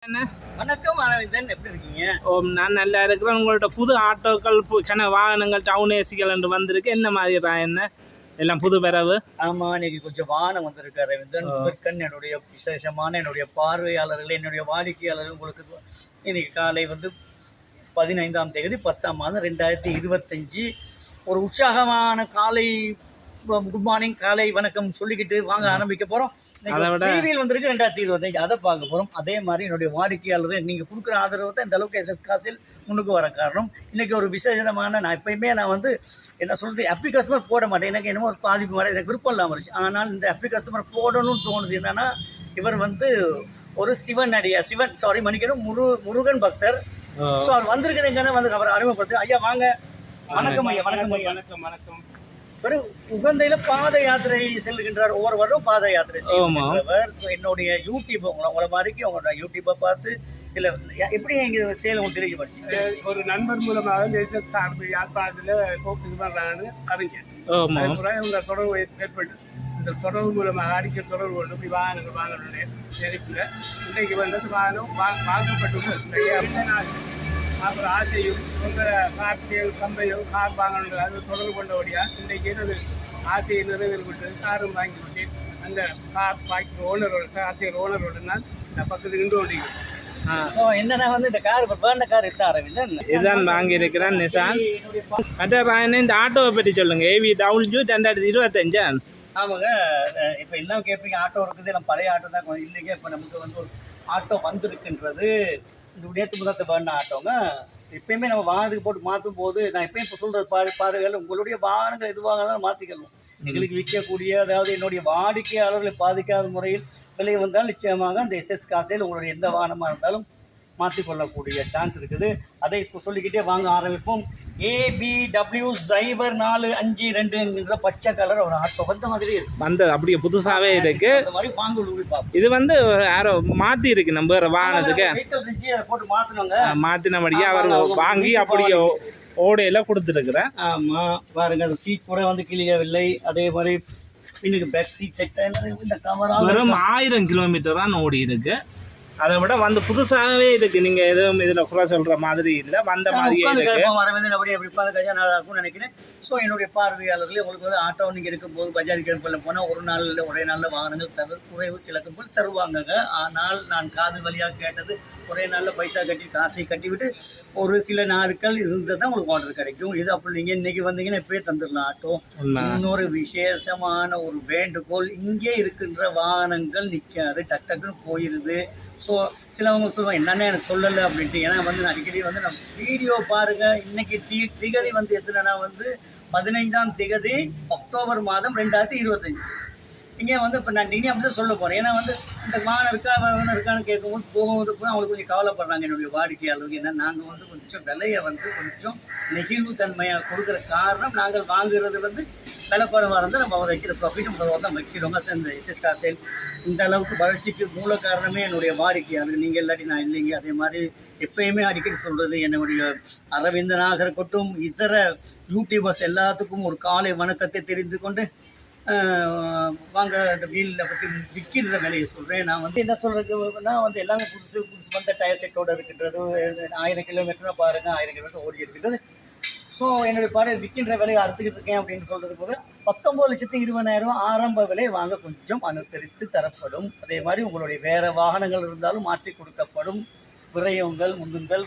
வணக்கம் அரவிந்தன், எப்படி இருக்கீங்க? நான் நல்லா இருக்கிறேன். உங்கள்ட்ட புது ஆட்டோக்கள் வாகனங்கள் டவுன் ஏசிகள் என்று வந்திருக்கு. என்ன மாதிரி என்ன எல்லாம் புது வரவு? ஆமா, இன்னைக்கு கொஞ்சம் வாகனம் வந்திருக்கு அரவிந்தன். முதற்கண் என்னுடைய விசேஷமான என்னுடைய பார்வையாளர்கள், என்னுடைய வாடிக்கையாளர்கள் உங்களுக்கு இன்னைக்கு காலை 15ஆம் தேதி 10ஆம் மாதம் 2025 ஒரு உற்சாகமான காலை குட் மார்னிங், காலை வணக்கம் சொல்லிக்கிட்டு வாங்க ஆரம்பிக்க போகிறோம். டிவியில் வந்திருக்கு 2025, அதை பார்க்க போகிறோம். அதே மாதிரி என்னுடைய வாடிக்கையாளர்கள் நீங்கள் கொடுக்குற ஆதரவு தான் இந்த அளவுக்கு எஸ்எஸ் காசில் முன்னுக்கு வர காரணம். இன்றைக்கி ஒரு விசேஷமான நான் எப்பயுமே என்ன சொல்கிறது, ஹாப்பி கஸ்டமர் போட மாட்டேன். எனக்கு என்னமோ ஒரு பாதிப்பு மாதிரி எனக்கு விருப்பம் இல்லாமல் இருந்துச்சு. ஆனால் இந்த ஹாப்பி கஸ்டமர் போடணும்னு தோணுது. என்னென்னா இவர் ஒரு மன்னிக்கணும், முருகன் பக்தர். ஸோ அவர் வந்திருக்குது எங்கன்னா அவரை அறிமுகப்படுத்து. ஐயா வாங்க. வணக்கம் ஐயா. வணக்கம் ஐயா. வணக்கம் வணக்கம். உகந்தையில பாத யாத்திரை செல்கின்றார். ஒவ்வொரு வருடம் பாத யாத்திரை செய்கிறவர். என்னுடைய யூடியூப் உங்களை மாதிரிக்கு உங்களோட யூடியூப்பை பார்த்து சில எப்படி எங்க சேலம் தெளிவுபடுச்சு ஒரு நண்பர் மூலமாக தேசிய சார்பு யாழ்ப்பாணத்தில் பண்றாங்கன்னு அறிஞர் உங்க தொடர்பு ஏற்பட்டு இந்த தொடர்பு மூலமாக அடிக்கடி தொடர்பு கொண்டு போய் வாகனங்கள் வாங்கணுடைய நெருப்பில் இன்றைக்கு வாகனம் வாங்கப்பட்டுள்ளது. அப்புறம் ஆசையும் உங்கள் கார்த்திகள் கம்பையும் கார் வாங்கணும் அது தொடர்பு கொண்டபடியா இன்றைக்கு எனது ஆசையை நிறைவேறிவிட்டு காரும் வாங்கிவிட்டு அந்த கார் வாங்கி ஓனரோடு நான் இந்த பக்கத்துக்கு நின்று கொண்டிருக்கிறேன். என்னன்னா இந்த கார் வேண்ட கார் எடுத்து ஆரம்பிதான் இதுதான் வாங்கியிருக்கிறேன் நிசான். மற்ற இந்த ஆட்டோவை பற்றி சொல்லுங்க. AV WJ 2025. ஆமாங்க. இப்போ எல்லாம் கேட்பீங்க ஆட்டோ இருக்குது, எல்லாம் பழைய ஆட்டோ தான் இல்லைங்க. இப்போ நமக்கு ஒரு ஆட்டோ வந்திருக்குன்றது இந்த நேற்று முதத்தை வேண்ட ஆட்டோங்க. எப்பயுமே நம்ம வாகனத்துக்கு போட்டு மாற்றும் போது நான் எப்பயும் இப்போ சொல்கிறது பாருங்கள், உங்களுடைய வாகனங்கள் எதுவாக இருந்தாலும் மாற்றிக்கணும். எங்களுக்கு விற்கக்கூடிய அதாவது என்னுடைய வாடிக்கையாளர்களை பாதிக்காத முறையில் விலை வந்தால் நிச்சயமாக அந்த எஸ்எஸ் காசையில் உங்களுடைய எந்த வாகனமாக இருந்தாலும் மாற்றிக்கொள்ளக்கூடிய சான்ஸ் இருக்குது. அதை சொல்லிக்கிட்டே வாங்க ஆரம்பிப்போம். ABW 0452 என்கிற பச்சை கலர் ஒரு ஆட்டோ வந்த மாதிரி இருக்கு. அப்படியே புதுசாகவே இருக்கு. இது யாரோ மாற்றி இருக்கு நம்ம வாகனத்துக்கு அதை போட்டு மாற்றினவங்க மாற்றினபடியே அவர் வாங்கி அப்படியே ஓடையில கொடுத்துருக்குறேன். ஆமாம் பாருங்க, அந்த சீட் கூட கிளியவில்லை. அதே மாதிரி இன்னைக்கு பேக் சீட் செட் இந்த கவராக வெறும் 1000 கிலோமீட்டர் தான் ஓடி இருக்கு. அதை விட புதுசாகவே இருக்கு. நீங்க எதுவும் இதுல குறை சொல்ற மாதிரி இல்லை, வந்த மாதிரியே இருக்கும்னு நினைக்கிறேன். ஸோ என்னுடைய பார்வையாளர்களே, உங்களுக்கு ஆட்டோ நீங்கள் எடுக்கும்போது பஜாஜ் கிளம்பில் போனால் ஒரே நாளில் வாகனங்கள் குறைவு சிலக்கும் போல் தருவாங்க. ஆனால் நான் காது வழியாக கேட்டது ஒரே நாளில் பைசா கட்டி காசை கட்டிவிட்டு ஒரு சில நாட்கள் இருந்தால் தான் உங்களுக்கு ஆர்டர் கிடைக்கும். இது அப்படி நீங்கள் இன்னைக்கு வந்தீங்கன்னா இப்போயே தந்துடலாம் ஆட்டோ. இன்னொரு விசேஷமான ஒரு வேண்டுகோள், இங்கே இருக்கின்ற வாகனங்கள் நிற்காது, டக்குன்னு போயிடுது. ஸோ சிலவங்க சொல்லுவாங்க என்னென்ன எனக்கு சொல்லலை அப்படின்ட்டு. ஏன்னா நான் அடிக்கடி நான் வீடியோ பாருங்கள். இன்றைக்கி திகதி எத்தனைனா 15ஆம் தேதி அக்டோபர் மாதம் 2025. இங்கே இப்போ நான் இனி அப்படி தான் சொல்ல போகிறேன். ஏன்னா இந்த வாகனம் இருக்கான்னு கேட்கும்போது போகும்போது அவங்களுக்கு கொஞ்சம் கவலைப்படுறாங்க என்னுடைய வாடிக்கையாளர்கள். ஏன்னா நாங்கள் கொஞ்சம் விலையை கொஞ்சம் நெகிழ்வுத்தன்மையாக கொடுக்குற காரணம், நாங்கள் வாங்குறது விலை குறைவாக இருந்தால் நம்ம வைக்கிற ப்ராஃபிட் நம்ம தான் வைக்கிறோங்க. இந்த எஸ்எஸ் காசேல் இந்த அளவுக்கு வளர்ச்சிக்கு மூல காரணமே என்னுடைய வாடிக்கையாளர்கள். நீங்கள் இல்லாட்டி நான் இல்லைங்க. அதே மாதிரி எப்பயுமே அடிக்கடி சொல்கிறது, என்னுடைய அரவிந்தனாக இருக்கட்டும் இதர யூடியூபர்ஸ் எல்லாத்துக்கும் ஒரு காலை வணக்கத்தை தெரிந்து கொண்டு வாங்க இந்த வீலில் பற்றி விற்கிற விலையை சொல்கிறேன். நான் என்ன சொல்கிறதுன்னா எல்லாமே புதுசு வந்த டயர் செட்டோடு இருக்கின்றது. 1000 கிலோமீட்டர்னா பாருங்கள், 1000 கிலோமீட்டர் ஓடி இருக்கின்றது. ஸோ என்னுடைய பாரு விற்கின்ற விலையை அறுத்துக்கிட்டு இருக்கேன் அப்படின்னு சொல்கிறது போது 19,20,000 ஆரம்ப விலை வாங்க கொஞ்சம் அனுசரித்து தரப்படும். அதே மாதிரி உங்களுடைய வேறு வாகனங்கள் இருந்தாலும் மாற்றி கொடுக்கப்படும். விரயங்கள் முந்துங்கள்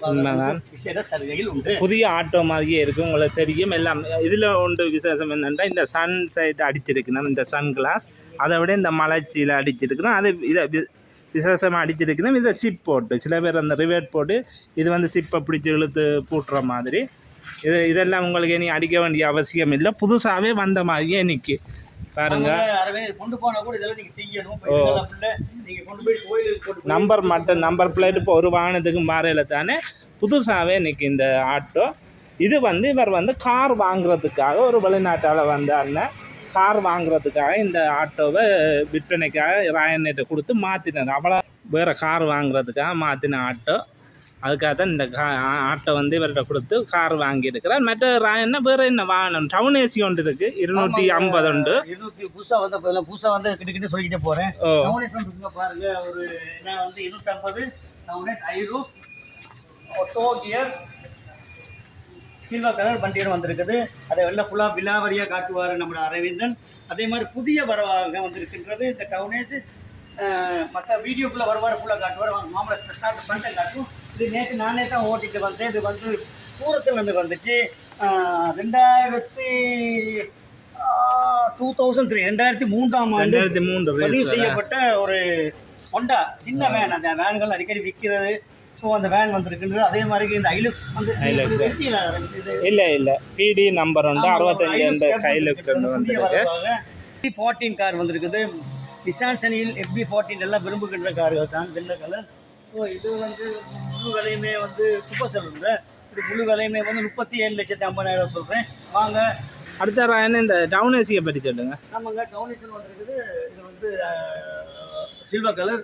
விசேட சலுகையில் உண்டு. புதிய ஆட்டோ மாதிரியே இருக்குது, உங்களுக்கு தெரியும். எல்லாம் இதில் ஒன்று விசேஷம் என்னென்னா இந்த சன் சைட் அடிச்சிருக்கணும், இந்த சன் கிளாஸ். அதை விட இந்த மலைச்சியில் அடிச்சிருக்கணும். அது இதை விசேஷமாக அடிச்சிருக்கணும். இதை சிப் போட்டு சில பேர் அந்த ரிவேட் போட்டு இது சிப்பை பிடிச்சி இழுத்து பூட்டுற மாதிரி. இதெல்லாம் உங்களுக்கு இனி அடிக்க வேண்டிய அவசியம் இல்லை, புதுசாகவே வந்த மாதிரியே நிற்கி பாருங்க. நம்பர் பிளேட் இப்போ ஒரு வாகனத்துக்கு மாறையில் தானே புதுசாகவே நிற்கி இந்த ஆட்டோ. இது இவர் கார் வாங்குறதுக்காக ஒரு வெளிநாட்டால் அண்ணன் கார் வாங்குறதுக்காக இந்த ஆட்டோவை விற்பனைக்காக ராயன்கிட்ட கொடுத்து மாற்றினார். அவ்வளோ வேறு கார் வாங்குறதுக்காக மாற்றின ஆட்டோ. அதுக்காக தான் இந்த ஆட்டோ இவர்கிட்ட கொடுத்து கார் வாங்கியிருக்கிறார். மற்ற ராயன்னா வேறு என்ன வாகனம் டவுன் ஏசி ஒன்று இருக்குது, 250 உண்டு. புதுசாக கிட்ட சொல்லிக்கிட்டே போகிறேன். பாருங்க ஒரு 250 டவுனேஸ் ஐரூஃப் டோ கியர் சில்வர் கலர் வண்டியும் வந்திருக்குது. அதை எல்லாம் ஃபுல்லாக விலாவரியாக காட்டுவார் நம்ம அரவிந்தன். அதே மாதிரி புதிய வரவாக வந்திருக்கின்றது இந்த டவுனேஸ். மற்ற வீடியோக்குள்ளே வருவார் ஃபுல்லாக காட்டுவார். மாமலை ஸ்டார்ட் பண்ணிட்டு காட்டும். இது நேற்று நானே தான் ஓட்டிட்டு வந்தேன். இது வந்து தூரத்துலேருந்து வந்துச்சு. 2003ஆம் ஆண்டு பதிவு செய்யப்பட்ட ஒரு ஹோண்டா சின்ன வேன். அந்த வேன்கள் அடிக்கடி விற்கிறது. ஸோ அந்த வேன் வந்திருக்கின்றது. அதே மாதிரி இந்த ஐலுக்ஸ் வந்து இல்லை பிடி நம்பர் வந்து 65 ஹைலுக்ஸ் வந்திருக்கு. FB14 கார் வந்திருக்குது. நிசான் சனியில் FB14 எல்லாம் விரும்புகின்ற கார்கள் தான், வெள்ளை கலர். ஸோ இது வந்து முழு விலையுமே வந்து சூப்பர் செல்லுங்க. இது முழு விலையுமே வந்து 37,50,000 சொல்கிறேன். வாங்க அடுத்த ராயன் இந்த டவுனேசியை பற்றி சொல்லுங்க. ஆமாங்க, டவுனேஷன் வந்திருக்குது. இது வந்து சில்வர் கலர்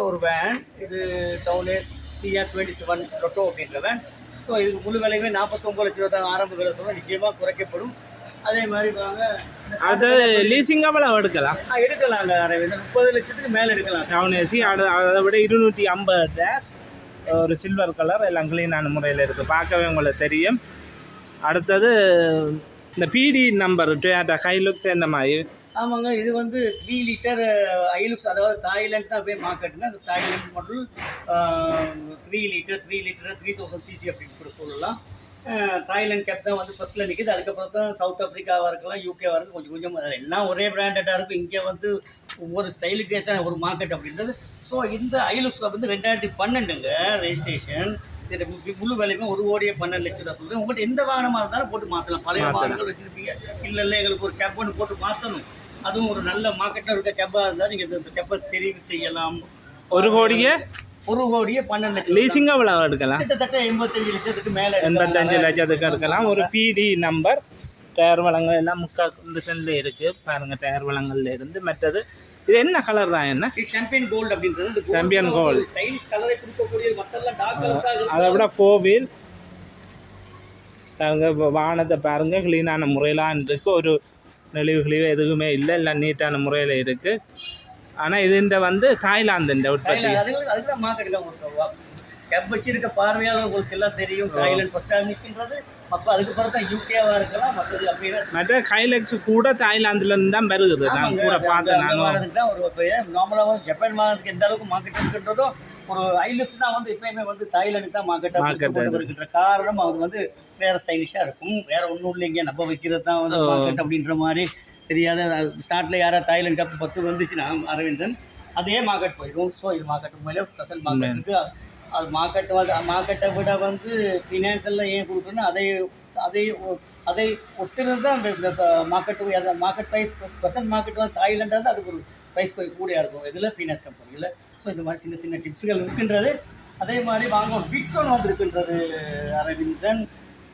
ஒரு வேன். இது டவுனேஸ் CR27 ரொட்டோ அப்படின்ற வேன். ஸோ இதுக்கு முழு விலையுமே 49,00,000 தான் ஆரம்ப விலை சொல்கிறேன். நிச்சயமாக குறைக்கப்படும். அதே மாதிரி வாங்க அது லீசிங்காக விலை எடுக்கலாம். எடுக்கலாங்க. 30 லட்சத்துக்கு மேலே எடுக்கலாம் டவுனேசி. அதை விட 250 டேஷ் ஒரு சில்வர் கலர் எல்லாம் க்ளீனான முறையில் இருக்குது. பார்க்கவே உங்களுக்கு தெரியும். அடுத்தது இந்த பிடி நம்பர் டொயோட்டா ஹைலுக்ஸ் என்ன மாதிரி. ஆமாங்க, இது வந்து 3 லிட்டர் ஐலுக்ஸ். அதாவது தாய்லாந்து தான் போய் மார்க்கெட்டுங்க. அந்த தாய்லாந்து மாடல் 3 லிட்டர் 3000 cc அப்படின்னு கூட சொல்லலாம். தாய்லாந்து கேப் தான் வந்து ஃபர்ஸ்ட்டில் நிற்கிது. அதுக்கப்புறம் தான் சவுத் ஆஃப்ரிக்காவாக இருக்கலாம், யூகேவாக இருக்கும். கொஞ்சம் கொஞ்சம் எல்லாம் ஒரே பிராண்டடாக இருக்கும். இங்கே வந்து ஒவ்வொரு ஸ்டைலுக்கு ஏற்ற ஒரு மார்க்கெட் அப்படின்றது. ஸோ இந்த ஐலுக்ஸில் வந்து 2012ங்க ரெஜிஸ்ட்ரேஷன். இது முழு விலையுமே 1,12,00,000 சொல்கிறேன். உங்கள்கிட்ட எந்த வாகனமாக இருந்தாலும் போட்டு மாற்றலாம். பழைய வாகனங்கள் வச்சுருப்பீங்க, இல்லை எங்களுக்கு ஒரு கேப் ஒன்று போட்டு மாற்றணும், அதுவும் ஒரு நல்ல மார்க்கெட்டில் இருக்க கேப்பாக இருந்தால் நீங்கள் இந்த கேப்பை தெரிவு செய்யலாம். 1,12,00,000 லீசிங்காக விலை எடுக்கலாம். கிட்டத்தட்ட 85 லட்சத்துக்கு மேலே 85 லட்சத்துக்கு எடுக்கலாம். ஒரு பிடி நம்பர். டயர் வளங்கள் எல்லாம் முக்கால் கண்டிஷனில் இருக்குது பாருங்கள். டயர் வளங்கள்ல இருந்து மற்றது இது என்ன கலர் தான்? என்ன சாம்பியன் கோல்டு அப்படின்றது. சாம்பியன் கோல்டு ஸ்டைலிஷ் கலரை கொடுக்கக்கூடிய மற்றெல்லாம் டார்க் கலர். அதை விட 4 வீல் பாருங்க. வாகனத்தை பாருங்க, க்ளீனான முறையிலாம் இருக்குது. ஒரு நெளிவு எதுவுமே இல்லை, எல்லாம் நீட்டான முறையில் இருக்குது. ஆனால் இதுன்ற வந்து தாய்லாந்து உற்பத்தி. அதுதான் மார்க்கெட்டுக்காக கேப் வச்சிருக்க பார்வையாளர் உங்களுக்கு எல்லாம் தெரியும். தாய்லாந்து ஃபர்ஸ்ட் டைம் நிற்கின்றது. அப்போ அதுக்கப்புறம் தான் யூகேவாக இருக்கலாம். மற்றது அப்படின்னா மற்ற ஹைலக்ஸ் கூட தாய்லாந்துலேருந்து தான் வருது. நான் கூட பார்த்தேன். வரதுக்கு தான் ஒரு நார்மலாக வந்து ஜப்பான் மாதத்துக்கு எந்த அளவுக்கு மார்க்கெட் இருக்குன்றதோ ஒரு ஐலுக்ஸ்னா வந்து எப்பயுமே வந்து தாய்லாந்து தான் மார்க்கெட்டாக இருக்கின்ற காரணம் அது வந்து வேற ஸ்டைலிஷாக இருக்கும். வேற ஒன்றும் இல்லைங்க, நம்ம வைக்கிறது தான் வந்து மார்க்கெட் அப்படின்ற மாதிரி தெரியாத. ஸ்டார்ட்ல யாராவது தாய்லாந்து கப் 10 வந்துச்சுன்னா அரவிந்தன் அதே மார்க்கெட் போயிடும். ஸோ இது மார்க்கெட் மேலே ஸ்பெஷல் மார்க்கெட் இருக்குது. அது மார்க்கெட்டை விட வந்து ஃபினான்ஷியலில் ஏன் கொடுக்குறோன்னா அதை ஒத்துறது தான் மார்க்கெட் ப்ரைஸ். ப்ரெசன்ட் மார்க்கெட் வந்து தாய்லாண்டாக இருந்தால் அதுக்கு ஒரு ப்ரைஸ் கொஞ்சம் கூடியாக இருக்கும் இதில் ஃபினான்ஸ் கம்பெனியில். ஸோ இந்த மாதிரி சின்ன சின்ன டிப்ஸுகள் இருக்கின்றது. அதே மாதிரி வாங்க ஒரு பிக்ஸ் ஒன்று வந்துருக்குன்றது அரவிந்தன்.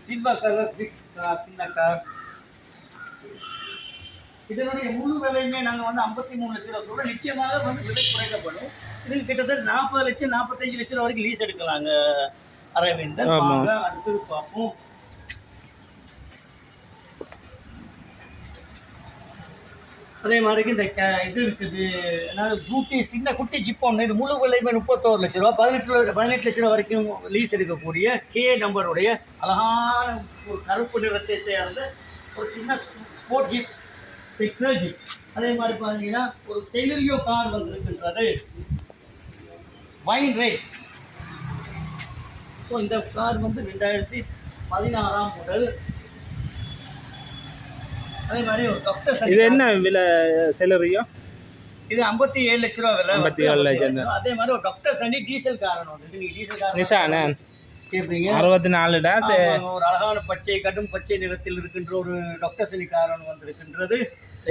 சில்வர் கலர் பிக்ஸ் கார், சின்ன கார். இதனுடைய முழு விலையுமே நாங்கள் வந்து 53 லட்சம் சொல்கிறோம். நிச்சயமாக வந்து விலை குறைக்கப்படும். இதுக்கு கிட்டத்தட்ட 40 லட்சம் 45 லட்சம் வரைக்கும் லீஸ் எடுக்கலாங்க அரவிந்தன். வாங்க அடுத்தது பார்ப்போம். அதே மாதிரி இந்த இது இருக்குது, ஜூட்டி சின்ன குட்டி ஜிப் ஒன்று. இது முழு விலையுமே 31 லட்ச ரூபா. 18 லட்ச ரூபா வரைக்கும் லீஸ் எடுக்கக்கூடிய கே நம்பருடைய அழகான ஒரு கருப்பு நிறத்தை சேர்ந்த ஒரு சின்ன ஸ்போர்ட் ஜிப்ஸ், பெட்ரோல் ஜிப். அதே மாதிரி பார்த்தீங்கன்னா ஒரு செலரியோ கார் வந்திருக்கின்றது, வைன் ரேட்ஸ். ஸோ இந்த கார் வந்து 2016 முதல். அதே மாதிரி ஒரு டாக்டர் இது என்ன விலை செலரியோ? இது 57 லட்ச ரூபா விலை. 57 லட்சம். அதே மாதிரி ஒரு டாக்டர் சண்டி டீசல் காரன் வந்து நீங்கள் டீசல் கார் நிஷானே கேட்பீங்க. 64 டேஸ். ஒரு அழகான பச்சை கடும் பச்சை நிறத்தில் இருக்கின்ற ஒரு டாக்டர் சண்டி காரன் வந்திருக்கின்றது.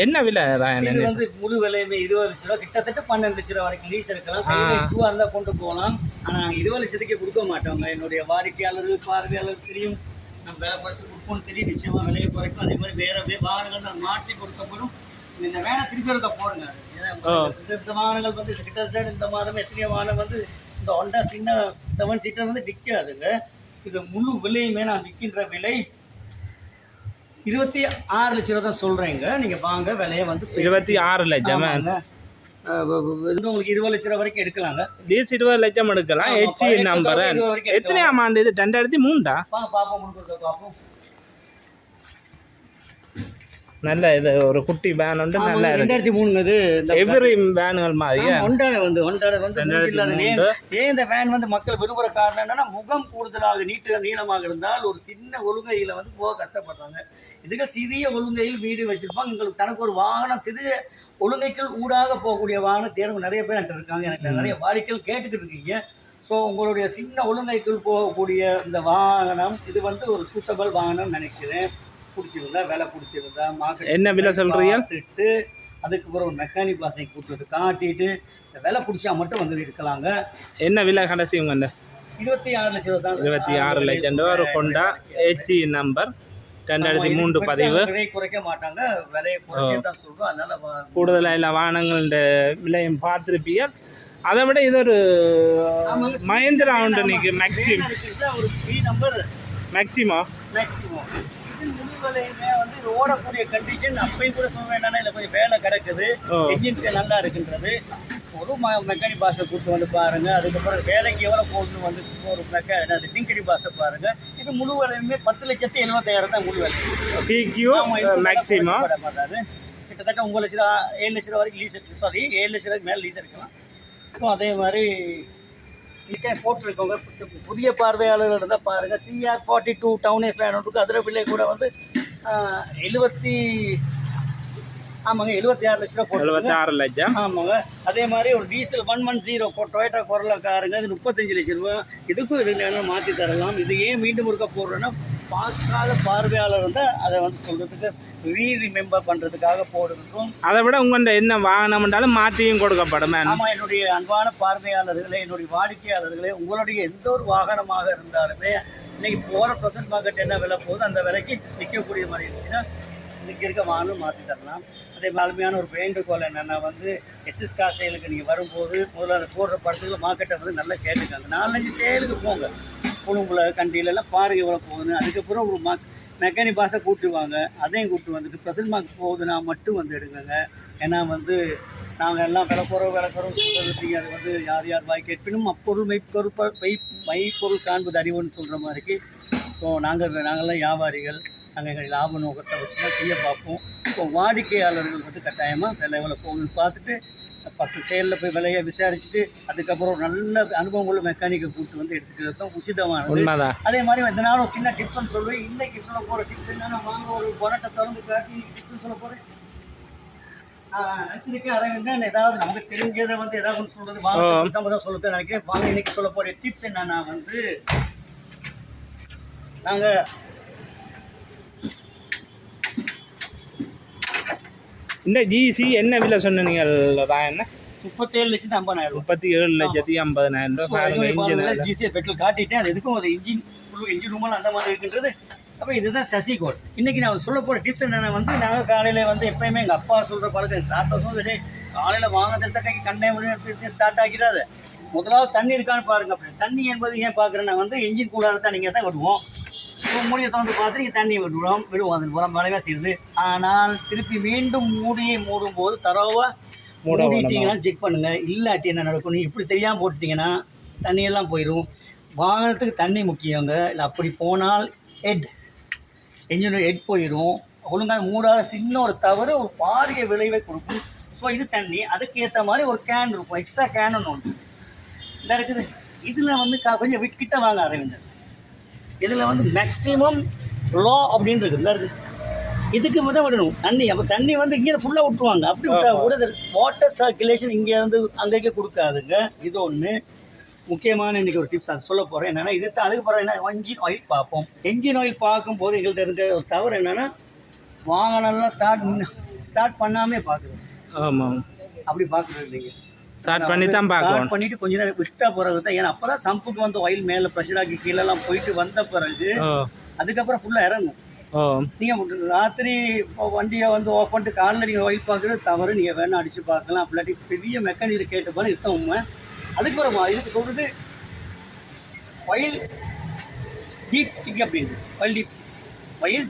என்ன விலை? இது வந்து முழு விலையுமே 20 லட்ச ரூபா. கிட்டத்தட்ட 12 லட்ச ரூபா வரைக்கும் லீஸ் எடுக்கலாம். இதுவாக இருந்தால் கொண்டு போகலாம். ஆனால் 20 லட்சத்துக்கே கொடுக்க மாட்டோங்க. என்னுடைய வாடிக்கையாளர்கள் பார்வையாளர் தெரியும், நம்ம விலை குறைச்சி கொடுப்போம்னு தெரியும். நிச்சயமாக விலையை குறைக்கும். அதே மாதிரி வேற வாகனங்கள் தான் மாற்றி கொடுக்கப்படும். இந்த வேலை திருப்பி இருக்க போடுங்க. இந்த வாகனங்கள் வந்து கிட்டத்தட்ட இந்த மாதம் எத்தனையோ வாகனம் வந்து இந்த ஹோண்டா சின்ன 7 சீட்டர் வந்து விற்காதுங்க. இது முழு விலையுமே நான் விற்கின்ற விலை 26 லட்ச ரூபா தான் சொல்கிறேங்க. நீங்கள் வாங்க விலையை வந்து 26 லட்சம். வந்து உங்களுக்கு 20 லட்சம் ரூபா வரைக்கும் எடுக்கலாங்க. லீஸ் 20 லட்சம் எடுக்கலாம். ஆமா, ஹெச்இ நம்பர் 20 வரைக்கும் எத்தனையாம் ஆண்டு இது? 2003 பாப்போம் கொடுக்குறத பாப்போம். நல்ல இது ஒரு குட்டி வேன் உண்டு, நல்லா இருக்கு. 2003 இது எவ்ரி வேன்கள் மாதிரி ஹோண்டால வந்து ஏன் இந்த வேன் வந்து மக்கள் விரும்புகிற காரணம் என்னன்னா, முகம் கூடுதலாக நீளமாக இருந்தால் ஒரு சின்ன ஒழுங்கையில் வந்து போக கஷ்டப்படுறாங்க. இதுக்கு சிறிய ஒழுங்கையில் வீடு வச்சிருப்பாங்க. உங்களுக்கு தனக்கு ஒரு வாகனம் சிறிய ஒழுங்கைக்குள் ஊடாக போகக்கூடிய வாகனம் தேர்வு நிறைய பேர் என்கிட்ட இருக்காங்க. எனக்கு நிறைய வாடிக்கைகள் கேட்டுக்கிட்டு இருக்கீங்க. ஸோ உங்களுடைய சின்ன ஒழுங்கைக்குள் போகக்கூடிய இந்த வாகனம் இது வந்து ஒரு சூட்டபிள் வாகனம் நினைக்கிறேன். பிடிச்சிருந்தா விலை பிடிச்சிருந்தா மார்க்கெட் என்ன விலை சொல்கிறீங்க? அதுக்கப்புறம் ஒரு மெக்கானிக் பாஸை கூட்டுறது காட்டிட்டு இந்த விலை பிடிச்சா மட்டும் வந்து இருக்கலாங்க. என்ன விலை கடைசி உங்க? 26 லட்சம் ரூபா தான். 26 லட்சம் ரூபா ஒரு ஹோண்டா ஹெச்இ நம்பர் 2003 பதிவு. விலை குறைக்க மாட்டாங்க, விலையை குறைச்சி தான் சொல்கிறோம். அதனால கூடுதலாக எல்லா வாகனங்களோட விலையும் பார்த்துருப்பீங்க. அதை விட இது ஒரு மஹேந்திரா உண்டு இன்னைக்கு மேக்ஸிமம் ஒரு 3 நம்பர் மேக்ஸிமம் இது முழுவலையுமே வந்து இது ஓடக்கூடிய கண்டிஷன். அப்பயும் கூட சொல்ல வேண்டாம், இல்லை கொஞ்சம் வேலை கிடக்குது, என்ஜின் நல்லா இருக்குன்றது. ஒரு மெக்கானிக் பாஸை கூப்பிட்டு வந்து பாருங்க. அதுக்கப்புறம் வேலைக்கு எவ்வளோ போகணும்னு வந்து ஒரு டிங்கடி பாஸை பாருங்க. இது முழுவலையுமே 10,70,000 தான் முழு விலை. மேக்ஸிமம் மாட்டாது. கிட்டத்தட்ட 9 லட்ச ரூபா 7 லட்ச ரூபா வரைக்கும் லீஸ் இருக்கு. சாரி 7 லட்ச ரூபாய்க்கு மேலே லீஸ் இருக்கலாம். ஸோ அதே மாதிரி கிட்டே போட்டிருக்கோங்க. புதிய பார்வையாளர்கள் இருந்தால் பாருங்கள். CR42 டவுனேஸ் வேன் இருக்குது. அதில் விலை கூட வந்து 76 லட்ச ரூபா போட்டு 76 லட்சம். ஆமாங்க. அதே மாதிரி ஒரு டீசல் 110 டொயோட்டா கொரோலா காருங்க. இது 35 லட்சம் ரூபா. இதுக்கும் இது மாற்றி தரலாம். இது ஏன் மீண்டும் இருக்க போடுறோன்னா, பார்க்காத பார்வையாளர் இருந்தால் அதை வந்து சொல்கிறதுக்கு ரீரிமெம்பர் பண்ணுறதுக்காக போடுறதுக்கும். அதை விட உங்கள்கிட்ட என்ன வாகனம் என்றாலும் மாற்றியும் கொடுக்கப்படும். ஆமாம், என்னுடைய அன்பான பார்வையாளர்களே, என்னுடைய வாடிக்கையாளர்களே, உங்களுடைய எந்த ஒரு வாகனமாக இருந்தாலுமே இன்றைக்கி போகிற ப்ரெசன்ட் மார்க்கெட் என்ன விலை போகுது அந்த விலைக்கு நிற்கக்கூடிய மாதிரி இருந்துச்சுன்னா இன்றைக்கி இருக்க வாகனம் மாற்றி தரலாம். அதே மாதிரியான ஒரு வேண்டுகோள் என்னென்னா வந்து எஸ்எஸ் கார் சேலுக்கு நீங்கள் வரும்போது முதல்ல போடுற படத்துக்கு மார்க்கெட்டை வந்து நல்லா கேட்டுக்காங்க. 4-5 சேலுக்கு போங்க. புழும்புல கண்டியிலலாம் பாருங்க எவ்வளோ போகுதுன்னு. அதுக்கப்புறம் ஒரு மெக்கானிக் பாஸை கூட்டுவாங்க. அதையும் கூப்பிட்டு வந்துட்டு ப்ரெசன்ட் மார்க் போகுதுன்னா மட்டும் வந்து எடுங்க. ஏன்னா வந்து நாங்கள் எல்லாம் விலைக்குறவு சொல்லிட்டீங்க. அது வந்து யார் யார் வாய் கேட்பினும் அப்பொருள் மெய்ப்பொருள் காண்பது அறிவுன்னு சொல்கிற மாதிரிக்கு. ஸோ நாங்கள்லாம் வியாபாரிகள், நாங்கள் எங்கள் லாப நோக்கத்தை வச்சு தான் செய்ய பார்ப்போம். ஸோ வாடிக்கையாளர்கள் வந்து கட்டாயமாக விலை எவ்வளோ போகுதுன்னு பார்த்துட்டு 10 சேலில் போய் விலையை விசாரிச்சுட்டு அதுக்கப்புறம் நல்ல அனுபவம் உள்ள மெக்கானிக்கை கூப்பிட்டு வந்து எடுத்துக்கிறது தான் உசிதமானது. அதே மாதிரி இந்த நாளும் சின்ன டிப்ஸ்ன்னு சொல்லுவேன். இன்னைக்கு சொல்ல போகிற டிப்ஸ் என்னென்னா, வாங்க ஒரு பொனட்டை திறந்து காட்டி டிப்ஸ்ன்னு சொல்ல போகிறேன். நினச்சிருக்கேன் அரவிந்தன் ஏதாவது நமக்கு தெரிஞ்சதை வந்து ஏதாவது ஒன்று சொல்கிறது வாங்க சம்பந்தம் சொல்லுறது நினைக்கிறேன். வாங்க இன்னைக்கு சொல்ல போகிற டிப்ஸ் என்னன்னா வந்து, நாங்கள் இந்த ஜிசி என்ன விலை சொன்னீங்க? 37 லட்சத்து 50,000. 37,50,000 ஜிசியை பெட்ரோல் காட்டிட்டேன். அது எதுக்கும் ஒரு இன்ஜின் ரூமெல்லாம் அந்த மாதிரி இருக்குன்றது. அப்போ இதுதான் சசி கோட். இன்றைக்கி நான் சொல்ல போகிற டிப்ஸ் என்னென்னா வந்து, நாங்கள் காலையில் வந்து எப்போயுமே எங்கள் அப்பா சொல்கிற பழக்கம், எங்கள் தாத்தா சொல்லுது, காலையில் வாங்கினது கை கண்டே முடியும் ஸ்டார்ட் ஆகிடாது. முதலாவது தண்ணி இருக்கான்னு பாருங்கள். அப்படி தண்ணி என்பது ஏன் பார்க்குறேன்னா வந்து, என்ஜின் கூடாது தான் நீங்கள் தான் விடுவோம். மூடியை திறந்து பார்த்து நீங்கள் தண்ணி விடுவோம். அது மழையாக செய்யுது. ஆனால் திருப்பி மீண்டும் மூடியை மூடும்போது தரவாக மூடிட்டீங்கன்னா செக் பண்ணுங்கள். இல்லாட்டி என்ன நடக்கும், நீங்கள் இப்படி தெரியாமல் போட்டுட்டிங்கன்னா தண்ணியெல்லாம் போயிடும். வாகனத்துக்கு தண்ணி முக்கியங்க. இல்லை அப்படி போனால் என்ஜினோட ஹெட் போயிடும். ஒழுங்காக மூடாத சின்ன ஒரு தவறு ஒரு பாரிய விளைவை கொடுக்கும். ஸோ இது தண்ணி. அதுக்கு ஏற்ற மாதிரி ஒரு கேன் இருக்கும். எக்ஸ்ட்ரா கேன் ஒன்று இதாக இருக்குது. இதில் வந்து கொஞ்சம் கிட்ட வாங்க அரவிந்தர். இதில் வந்து மேக்ஸிமம் லோ அப்படின்னு இருக்குது. இதுக்கு மட்டும் விடணும் தண்ணி. அப்போ தண்ணி வந்து இங்கே ஃபுல்லாக விட்டுருவாங்க. அப்படி விட்டா கூட வாட்டர் சர்க்குலேஷன் இங்கேருந்து அங்கேயே கொடுக்காதுங்க. இது ஒன்று முக்கியமான இன்றைக்கி ஒரு டிப்ஸ் அது சொல்ல போகிறேன். என்னென்னா இது தான். அதுக்கு பிறகு என்ன, என்ஜின் ஆயில் பார்ப்போம். என்ஜின் ஆயில் பார்க்கும்போது எங்கள்கிட்ட இருக்க ஒரு தவறு என்னென்னா, வாகனம்லாம் ஸ்டார்ட் பண்ணாமே பார்க்குறது. ஆமாம், அப்படி பார்க்குறது இல்லைங்க. ஸ்டார்ட் பண்ணிட்டு கொஞ்ச நேரம் விட்ட பிறகு தான். ஏன்னா அப்போ தான் சம்புக்கு வந்து ஆயில் மேலே ப்ரெஷர் ஆகி கீழெல்லாம் போயிட்டு வந்த பிறகு அதுக்கப்புறம் ஃபுல்லாக இறங்கும். நீங்கள் ராத்திரி வண்டியை வந்து ஆஃப் பண்ணிட்டு காலில் நீங்கள் ஆயில் பார்க்குறது தவறு. நீங்கள் வேணால் அடித்து பார்க்கலாம். அப்படி பெரிய மெக்கானிக் கேட்டு பாரு இதுதான் உண்மை. அதுக்கப்புறமா இதுக்கு சொல்கிறது ஆயில் டீப் ஸ்டிக் அப்படின்ட்டு. ஆயில்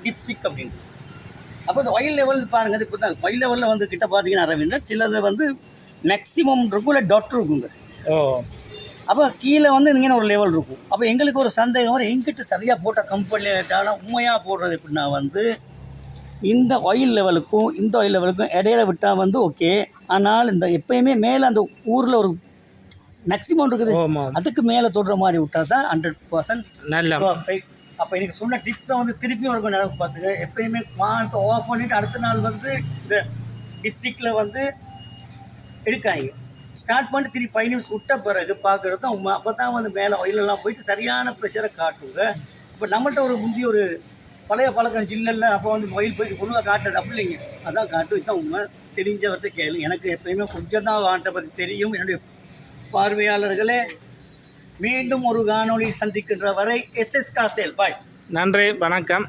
டீப் ஸ்டிக் அப்படின்ட்டு. அப்போ இந்த ஆயில் லெவல் பாருங்கள். இப்போ தான் ஆயில் லெவலில் வந்து கிட்ட பார்த்தீங்கன்னா அரவிந்தர் சிலது வந்து மேக்ஸிமம் இருக்கும், இல்லை டாக்டர் இருக்குங்க. ஓ அப்போ கீழே வந்து இங்கே ஒரு லெவல் இருக்கும். அப்போ எங்களுக்கு ஒரு சந்தேகம் வரும், எங்கிட்ட சரியாக போட்ட கம்பெனிட்டால உண்மையாக போடுறது எப்படின்னா வந்து இந்த ஆயில் லெவலுக்கும் இந்த ஆயில் லெவலுக்கும் இடையில விட்டால் வந்து ஓகே. ஆனால் இந்த எப்பயுமே மேலே அந்த ஊரில் ஒரு மேக்ஸிமம் இருக்குது, அதுக்கு மேலே தொடுற மாதிரி விட்டால் தான் 100% நல்ல பர்ஃபெக்ட். அப்போ எனக்கு சொன்ன டிப்ஸை வந்து திருப்பியும் ஒரு நேரம் பார்த்துக்க. எப்பயுமே வானத்தை ஆஃப் பண்ணிவிட்டு அடுத்த நாள் வந்து இந்த டிஸ்ட்ரிக்டில் வந்து எடுக்காங்க. ஸ்டார்ட் பண்ணி 5 நிமிஷம் விட்ட பிறகு பார்க்குறது தான் உண்மை. அப்போ தான் வந்து மேலே ஆயிலெல்லாம் போயிட்டு சரியான ப்ரெஷரை காட்டுங்க. இப்போ நம்மள்கிட்ட ஒரு முந்தி ஒரு பழைய பழக்கம் ஜில்லில் அப்போ வந்து ஆயில் போயிட்டு ஒழுங்காக காட்டுறது அப்படி இல்லைங்க, அதான் காட்டும். இதுதான் உண்மை. தெரிஞ்சவர்கிட்ட கேளு. எனக்கு எப்பயுமே கொஞ்சம் தான் வானத்தை பற்றி தெரியும். என்னுடைய பார்வையாளர்களே, மீண்டும் ஒரு காணொளி சந்திக்கின்ற வரை SS காசேல் பாய். நன்றி, வணக்கம்.